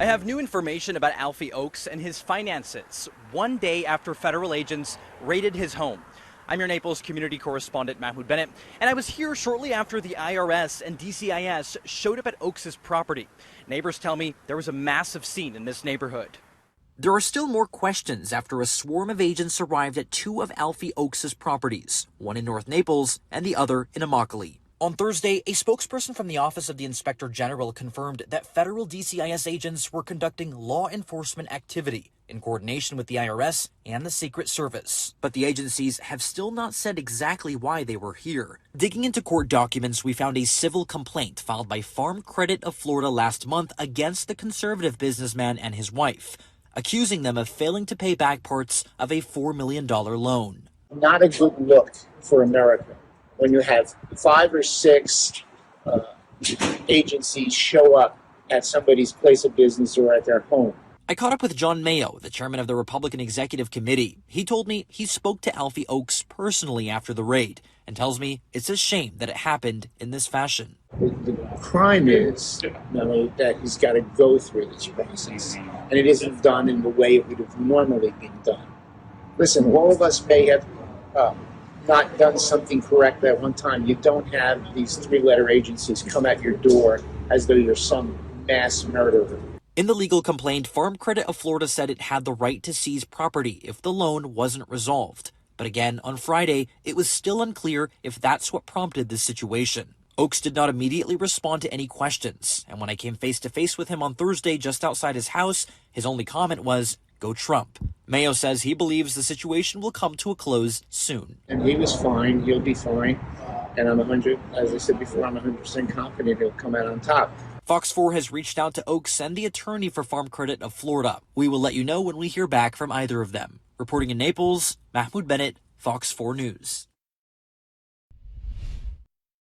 I have new information about Alfie Oakes and his finances, one day after federal agents raided his home. I'm your Naples community correspondent, Mahmoud Bennett, and I was here shortly after the IRS and DCIS showed up at Oakes' property. Neighbors tell me there was a massive scene in this neighborhood. There are still more questions after a swarm of agents arrived at two of Alfie Oakes' properties, one in North Naples and the other in Immokalee. On Thursday, a spokesperson from the Office of the Inspector General confirmed that federal DCIS agents were conducting law enforcement activity in coordination with the IRS and the Secret Service. But the agencies have still not said exactly why they were here. Digging into court documents, we found a civil complaint filed by Farm Credit of Florida last month against the conservative businessman and his wife, accusing them of failing to pay back parts of a $4 million loan. Not a good look for America when you have 5 or 6 agencies show up at somebody's place of business or at their home. I caught up with John Mayo, the chairman of the Republican Executive Committee. He told me he spoke to Alfie Oakes personally after the raid and tells me it's a shame that it happened in this fashion. The crime is that he's got to go through this process, and it isn't done in the way it would have normally been done. Listen, all of us may have not done something correct at one time. You don't have these 3-letter agencies come at your door as though you're some mass murderer. In the legal complaint, Farm Credit of Florida said it had the right to seize property if the loan wasn't resolved. But again, on Friday, it was still unclear if that's what prompted this situation. Oakes did not immediately respond to any questions, and when I came face-to-face with him on Thursday just outside his house, his only comment was, "Go Trump." Mayo says he believes the situation will come to a close soon. And he was fine, he'll be fine, and as I said before, I'm 100% confident he'll come out on top. Fox 4 has reached out to Oakes and the attorney for Farm Credit of Florida. We will let you know when we hear back from either of them. Reporting in Naples, Mahmoud Bennett, Fox 4 News.